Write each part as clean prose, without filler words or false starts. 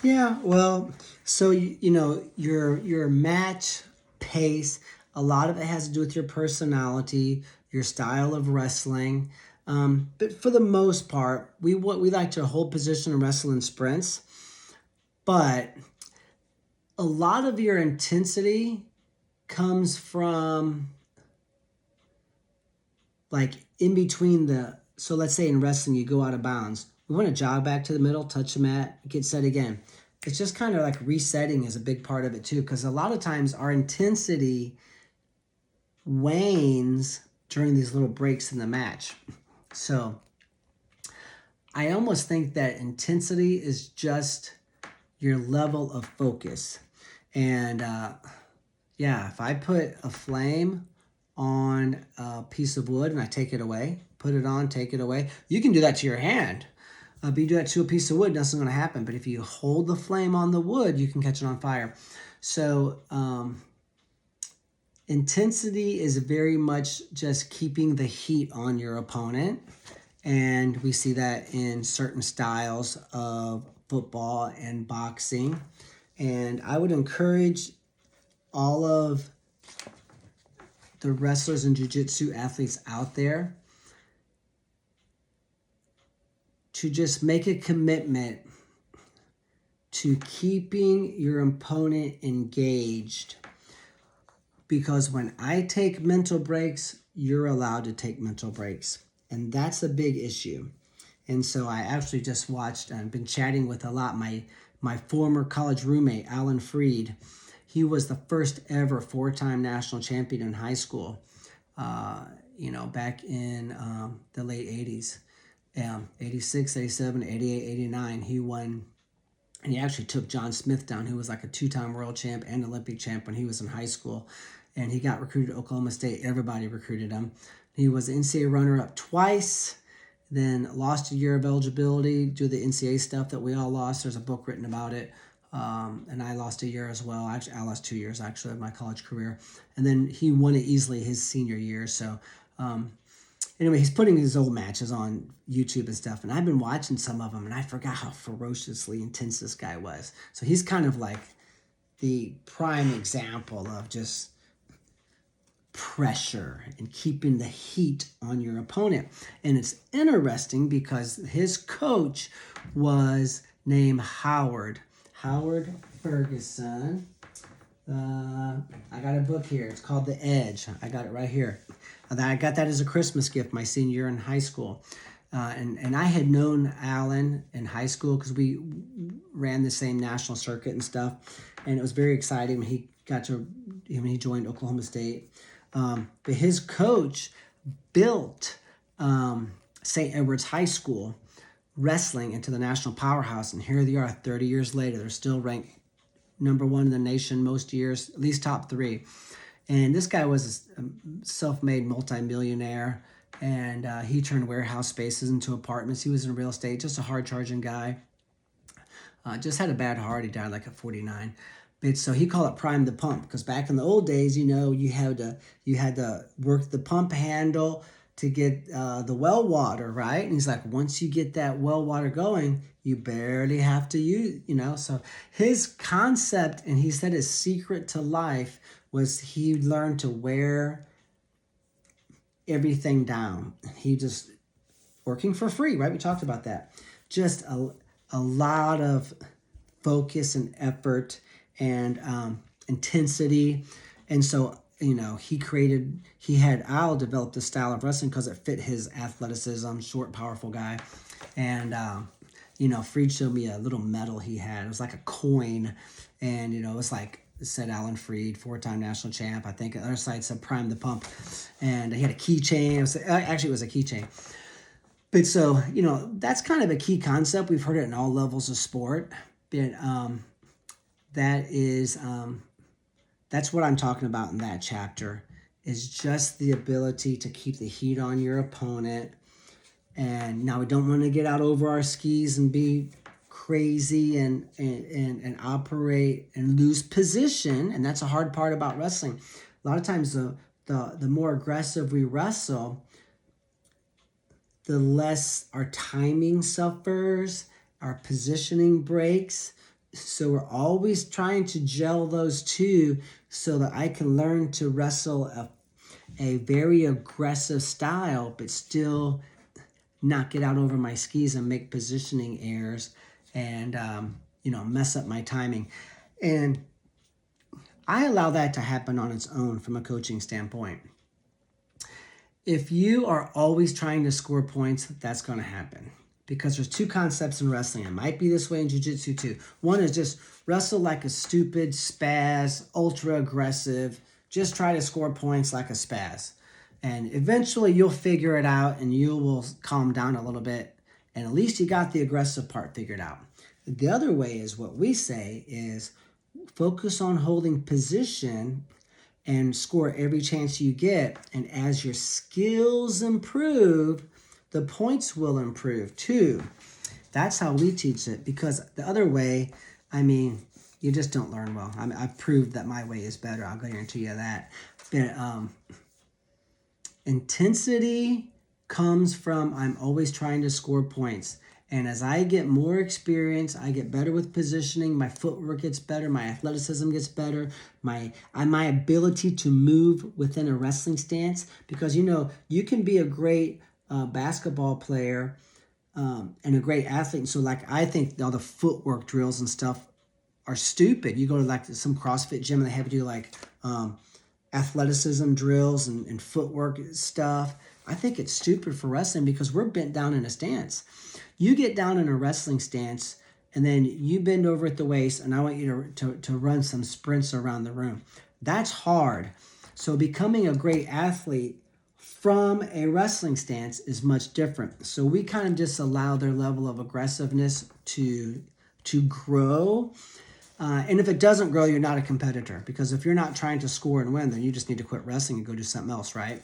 Yeah, well, so your match pace, a lot of it has to do with your personality, your style of wrestling. But for the most part, we like to hold position and wrestle in sprints. But a lot of your intensity comes from like in between the. So let's say in wrestling, you go out of bounds. We want to jog back to the middle, touch the mat, get set again. It's just kind of like resetting is a big part of it too, because a lot of times our intensity wanes during these little breaks in the match. So I almost think that intensity is just your level of focus. And yeah, if I put a flame on a piece of wood and I take it away, put it on, take it away, you can do that to your hand. But you do that to a piece of wood, nothing's going to happen. But if you hold the flame on the wood, you can catch it on fire. So intensity is very much just keeping the heat on your opponent. And we see that in certain styles of football and boxing. And I would encourage all of the wrestlers and jiu-jitsu athletes out there to just make a commitment to keeping your opponent engaged. Because when I take mental breaks, you're allowed to take mental breaks. And that's a big issue. And so I actually just watched and been chatting with a lot my former college roommate, Alan Freed. He was the first ever 4-time national champion in high school, back in the late 80s. 86, 87, 88, 89. He won, and he actually took John Smith down, who was like a 2-time world champ and Olympic champ when he was in high school. And he got recruited to Oklahoma State. Everybody recruited him. He was NCAA runner-up twice, then lost a year of eligibility due to the NCAA stuff that we all lost. There's a book written about it. And I lost a year as well. Actually, I lost 2 years, actually, of my college career. And then he won it easily his senior year. So anyway, he's putting his old matches on YouTube and stuff. And I've been watching some of them, and I forgot how ferociously intense this guy was. So he's kind of like the prime example of just pressure and keeping the heat on your opponent. And it's interesting because his coach was named Howard Ferguson. I got a book here. It's called The Edge. I got it right here. I got that as a Christmas gift my senior year in high school. And I had known Alan in high school because we ran the same national circuit and stuff. And it was very exciting when he joined Oklahoma State. But his coach built St. Edward's High School wrestling into the national powerhouse. And here they are 30 years later. They're still ranked number 1 in the nation most years, at least top 3. And this guy was a self-made multimillionaire. And he turned warehouse spaces into apartments. He was in real estate, just a hard-charging guy. Just had a bad heart. He died like at 49. But so he called it prime the pump, because back in the old days, you had to work the pump handle to get the well water, right? And he's like, once you get that well water going, you barely have to use, So his concept, and he said his secret to life was he learned to wear everything down. He just working for free, right? We talked about that. Just a lot of focus and effort and intensity. And so, Al develop the style of wrestling because it fit his athleticism, short, powerful guy. And, Freed showed me a little medal he had. It was like a coin. And, it was like, it said Alan Freed, 4-time national champ. I think the other side said Prime the Pump. And he had a keychain. It was a keychain. But so, that's kind of a key concept. We've heard it in all levels of sport. But that's what I'm talking about in that chapter, is just the ability to keep the heat on your opponent. And now we don't want to get out over our skis and be crazy and operate and lose position. And that's a hard part about wrestling. A lot of times the more aggressive we wrestle, the less our timing suffers, our positioning breaks. So we're always trying to gel those two so that I can learn to wrestle a very aggressive style, but still not get out over my skis and make positioning errors and, mess up my timing. And I allow that to happen on its own from a coaching standpoint. If you are always trying to score points, that's going to happen. Because there's two concepts in wrestling. It might be this way in jiu-jitsu too. One is just wrestle like a stupid spaz, ultra aggressive. Just try to score points like a spaz. And eventually you'll figure it out and you will calm down a little bit. And at least you got the aggressive part figured out. The other way is what we say is focus on holding position and score every chance you get. And as your skills improve, the points will improve too. That's how we teach it, because the other way, you just don't learn well. I've proved that my way is better. I'll guarantee you that. But intensity comes from I'm always trying to score points. And as I get more experience, I get better with positioning, my footwork gets better, my athleticism gets better, my ability to move within a wrestling stance. Because, you can be a great basketball player and a great athlete. And so, I think all the footwork drills and stuff are stupid. You go to, some CrossFit gym and they have you do, athleticism drills and footwork stuff. I think it's stupid for wrestling because we're bent down in a stance. You get down in a wrestling stance and then you bend over at the waist and I want you to run some sprints around the room. That's hard. So becoming a great athlete from a wrestling stance is much different. So we kind of just allow their level of aggressiveness to grow. And if it doesn't grow, you're not a competitor. Because if you're not trying to score and win, then you just need to quit wrestling and go do something else, right?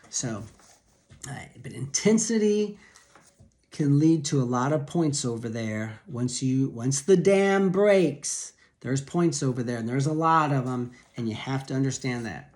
So, but intensity can lead to a lot of points over there. Once the dam breaks, there's points over there, and there's a lot of them, and you have to understand that.